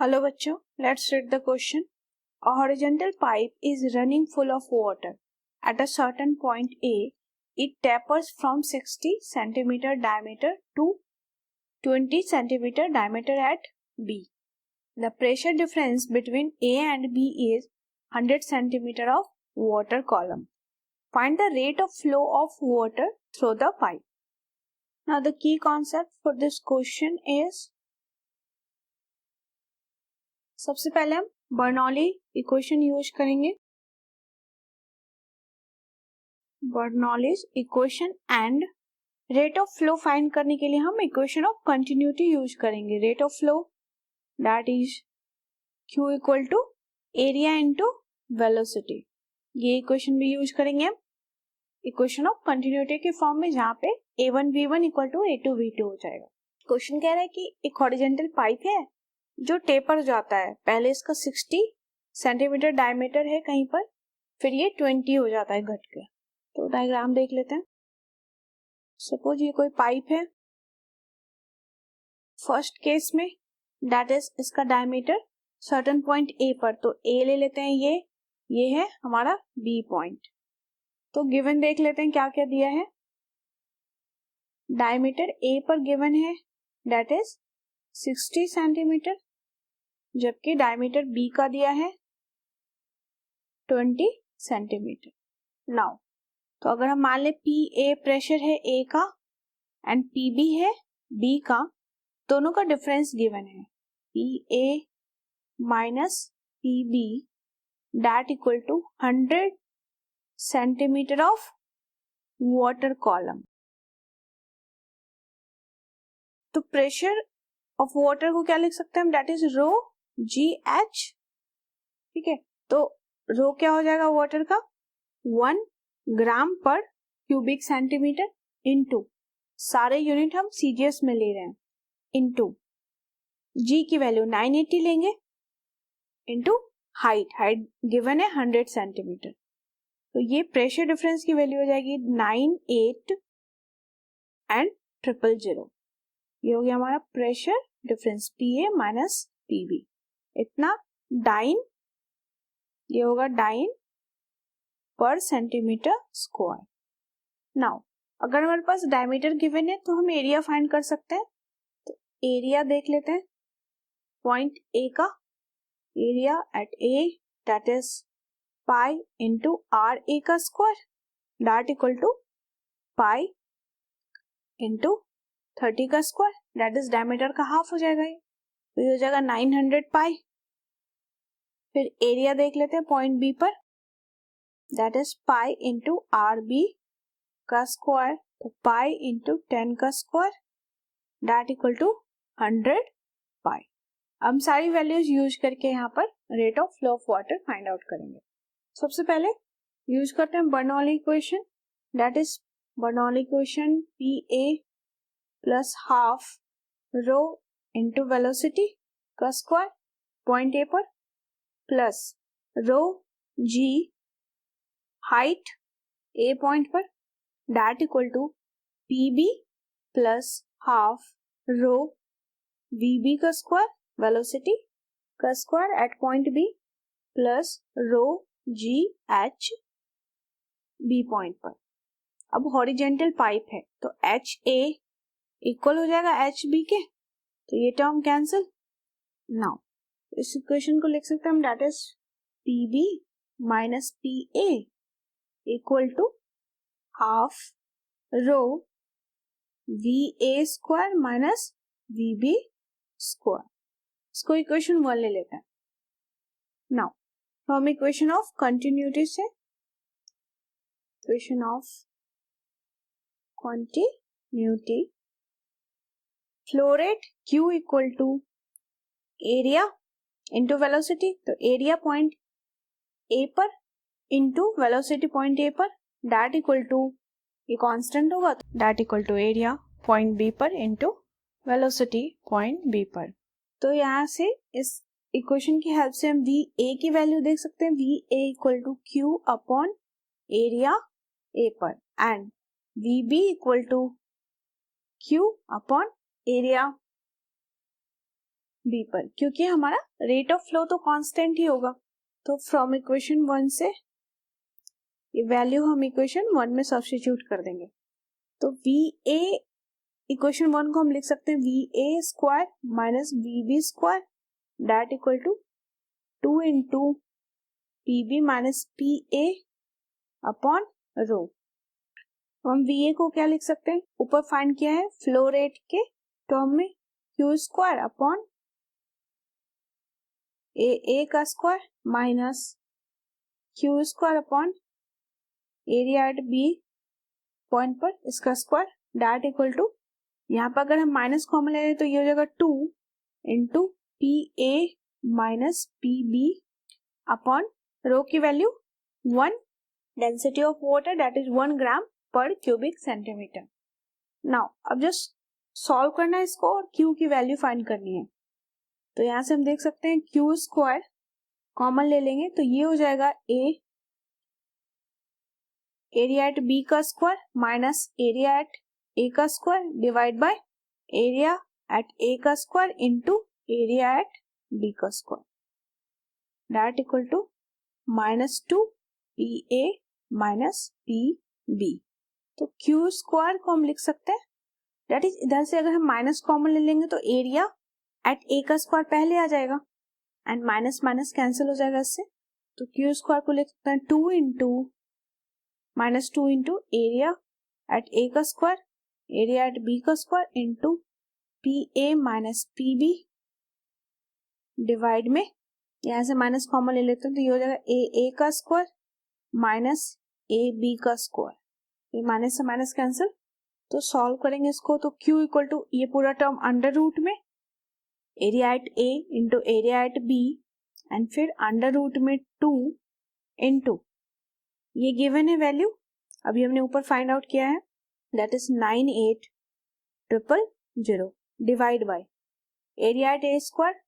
Hello बच्चों, let's read the question. A horizontal pipe is running full of water. At a certain point A, it tapers from 60 centimeter diameter to 20 centimeter diameter at B. The pressure difference between A and B is 100 centimeter of water column. Find the rate of flow of water through the pipe. Now the key concept for this question is, सबसे पहले हम Bernoulli equation use करेंगे. Bernoulli's equation and rate of flow find करने के लिए हम equation of continuity use करेंगे. Rate of flow that is Q equal to area into velocity. ये इक्वेशन भी यूज करेंगे हम इक्वेशन ऑफ कंटिन्यूटी के फॉर्म में, जहाँ पे A1 V1 equal to A2 V2 हो जाएगा. क्वेश्चन कह रहा है कि एक हॉरिजॉन्टल पाइप है जो टेपर जाता है. पहले इसका 60 सेंटीमीटर डायमीटर है कहीं पर, फिर ये 20 हो जाता है घट के. तो डायग्राम देख लेते हैं. सपोज ये कोई पाइप है. फर्स्ट केस में दैट इज इसका डायमीटर सर्टेन पॉइंट ए पर, तो ए ले लेते हैं. ये है हमारा बी पॉइंट. तो गिवन देख लेते हैं क्या क्या दिया है. डायमीटर ए पर गिवन है दैट इज 60 सेंटीमीटर, जबकि डायमीटर बी का दिया है 20 सेंटीमीटर. नाउ तो अगर हम मान ले पी ए प्रेशर है ए का एंड पी बी है बी का, दोनों का डिफरेंस गिवन है P A minus P B that equal to 100 centimetre of water column. तो प्रेशर ऑफ वाटर को क्या लिख सकते हैं हम, that is rho G H. ठीक है, तो रो क्या हो जाएगा वाटर का 1 gram per cubic centimetre into सारे यूनिट हम सीजीएस में ले रहे हैं, इनटू जी की वैल्यू 980 लेंगे इनटू हाइट गिवन है 100 सेंटीमीटर. तो ये प्रेशर डिफरेंस की वैल्यू हो जाएगी 98 एंड 000. ये हो गया हमारा pressure difference P A minus P B. इतना डाइन, ये होगा डाइन पर सेंटीमीटर स्क्वायर. नाउ अगर हमारे पास डायमीटर गिवन है तो हम एरिया फाइंड कर सकते हैं. तो एरिया देख लेते हैं. पॉइंट ए का area at A that is pi into r A का square that equal to pi into 30 का स्क्वायर दैट इज डायमीटर का हाफ हो जाएगा. ये हो जाएगा 900 पाई. फिर एरिया देख लेते हैं पॉइंट बी पर, that is pi into R B का स्क्वायर, तो पाई इंटू 10 का square that equal to 100 pi. हम सारी वैल्यूज यूज करके यहाँ पर rate of flow of water find out करेंगे. सबसे पहले यूज करते हैं Bernoulli equation, that is Bernoulli equation P A plus half rho into velocity का स्क्वायर पॉइंट ए पर, plus rho G height A point पर that equal to P B plus half rho V B का square velocity का square at point B, plus rho G H B point पर. अब horizontal pipe है तो H A equal हो जाएगा H B के, तो ये टर्म कैंसिल. नाउ इस इक्वेशन को लिख सकते हैं हम that is P B minus P A equal to half rho V A square minus V B square. इसको इक्वेशन 1 ले लेते हैं. नाउ तो हम इक्वेशन ऑफ कंटिन्यूटी से equation of continuity flow rate Q equal to area into velocity, तो area point A पर into velocity point A पर दैट इक्वल टू, ये कांस्टेंट होगा that equal to area point B पर into velocity point B पर. तो यहाँ से इस इक्वेशन की हेल्प से हम वी ए की वैल्यू देख सकते हैं. We A equal to Q upon area A पर and v B equal to Q upon area B पर, क्योंकि हमारा रेट ऑफ फ्लो तो कांस्टेंट ही होगा। तो फ्रॉम इक्वेशन 1 से ये वैल्यू हम इक्वेशन 1 में सब्स्टिट्यूट कर देंगे। तो वी ए इक्वेशन 1 को हम लिख सकते हैं we A square minus V B square that equal to 2 into P B minus P A upon rho. हम वी ए को क्या लिख सकते हैं, ऊपर फाइंड किया है फ्लो रेट के टर्म में क्यू स्क्वायर अपॉन ए का square minus Q square upon area at B point पर इसका स्क्वायर दैट इक्वल टू, यहाँ पर अगर हम माइनस कॉमन ले लें तो ये हो जाएगा 2 into P A minus P B upon rho की value 1, density of water that is 1 gram per cubic centimetre. Now अब जस्ट सॉल्व करना है इसको और क्यू की वैल्यू फाइंड करनी है। तो यहां से हम देख सकते हैं क्यू स्क्वायर कॉमन ले लेंगे तो ये हो जाएगा एरिया एट बी का square minus area at A का square divide by area at A का square into area at B का square that equal to -2 P A minus P B. तो क्यू स्क्वायर को हम लिख सकते हैं दैट इज, इधर से अगर हम माइनस कॉमन ले लेंगे तो एरिया एट ए का स्क्वायर पहले आ जाएगा एंड माइनस माइनस कैंसिल हो जाएगा इससे। तो क्यू स्क्वायर को लिख सकते हैं 2 इंटू एरिया एट ए का स्क्वायर एरिया एट बी का square into P A minus P B divide में, यहां से माइनस कॉमन ले लेते हैं तो ये हो जाएगा ए का स्क्वायर माइनस ए बी का स्क्वायर, ये माइनस से माइनस कैंसिल। तो सॉल्व करेंगे इसको तो Q इक्वल टू ये पूरा टर्म अंडर रूट में area at A into area at B and फिर अंडर रूट में 2 इंटू ये गिवन है वैल्यू अभी हमने ऊपर फाइंड आउट किया है that is 98000 divide by area at A square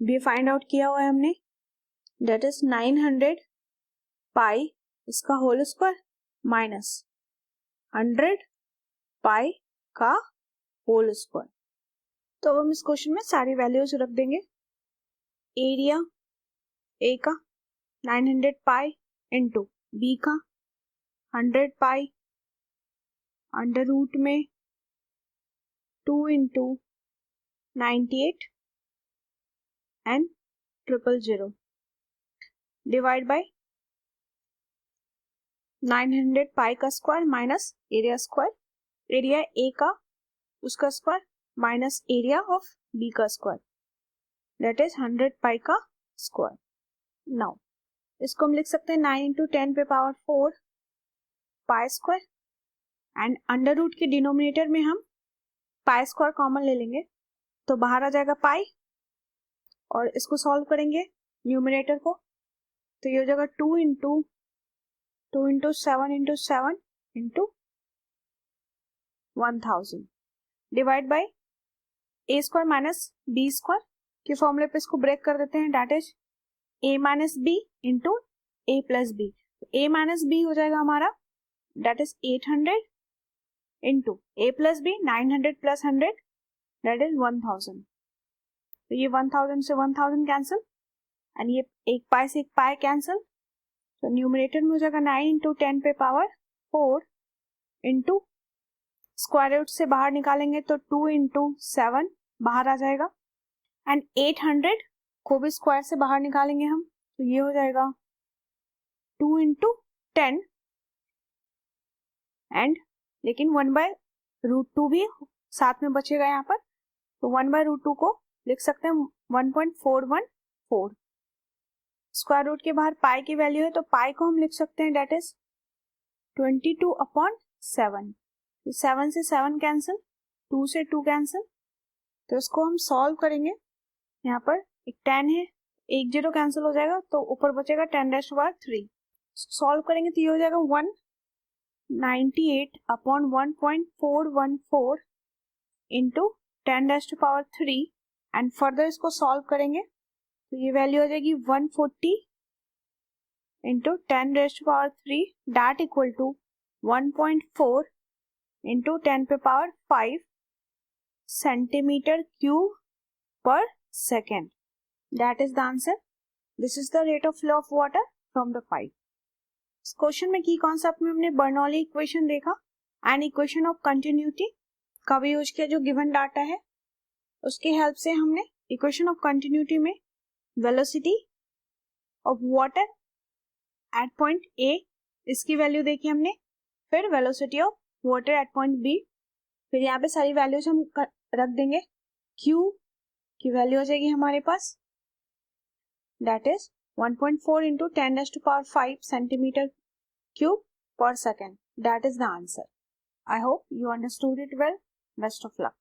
भी फाइंड आउट किया हुआ है हमने दैट इज 900 पाई इसका होल स्क्वायर माइनस 100 पाई का होल स्क्वायर। तो अब हम इस क्वेश्चन में सारी वैल्यूज रख देंगे। एरिया ए का 900 पाई इंटू बी का 100 पाई अंडर रूट में 2 into 98 and 000 divide by 900 pi का square minus area square, area A का उसका square minus area of B का स्क्वायर दैट इज 100 पाई का स्क्वायर। नाउ इसको हम लिख सकते हैं 9 इंटू 10 पे power 4 pi square and under root के डिनोमिनेटर में हम पाई स्क्वायर कॉमन ले लेंगे तो बाहर आ जाएगा पाई और इसको सॉल्व करेंगे न्यूमिनेटर को तो ये हो जाएगा 2 into 7 into 7 into 1000 divide by A square minus B square के फॉर्मूले पे इसको ब्रेक कर देते हैं that is A minus B into A plus B. A minus B हो जाएगा हमारा that is 800 into A plus B 900 plus 100 that is 1000। तो ये 1000 से 1000 कैंसिल एंड ये एक पाई से एक पाई कैंसिल तो न्यूमरेटर में हो जाएगा 9 इंटू 10 पे पावर 4 इंटू स्क्वायर रूट से बाहर निकालेंगे तो 2 इंटू 7 बाहर आ जाएगा एंड 800 को भी स्क्वायर से बाहर निकालेंगे हम तो ये हो जाएगा 2 इंटू 10 एंड लेकिन 1/√2 भी साथ में बचेगा यहाँ पर तो 1/√2 को लिख सकते हैं 1.414। स्क्वायर रूट के बाहर पाई की वैल्यू है तो पाई को हम लिख सकते हैं दैट इज 22/7। 7 से 7 कैंसिल 2 से 2 कैंसिल तो इसको हम सॉल्व करेंगे। यहाँ पर एक 10 है एक 0 कैंसिल हो जाएगा तो ऊपर बचेगा 10⁻3। सॉल्व करेंगे तो ये हो जाएगा 198/1.414 इंटू 10⁻3 एंड फर्दर इसको सॉल्व करेंगे तो ये वैल्यू हो जाएगी 140 into 10⁻3 that equal to 1.4 into 10 पे power 5 centimetre cube per second. That is the answer. This is the rate of flow of water from the pipe. इस क्वेश्चन में की कॉन्सेप्ट में हमने बर्नौली इक्वेशन देखा एंड इक्वेशन ऑफ कंटिन्यूटी का भी use किया जो गिवन डाटा है, उसकी हेल्प से हमने इक्वेशन ऑफ कंटिन्यूटी में velocity of water at point A इसकी वैल्यू देखी हमने, फिर velocity of water at point B, फिर यहाँ पे सारी वैल्यूज हम रख देंगे। Q की वैल्यू हो जाएगी हमारे पास, that is 1.4 into 10⁵ centimeter cube per second. That is the answer. I hope you understood it well. Best of luck.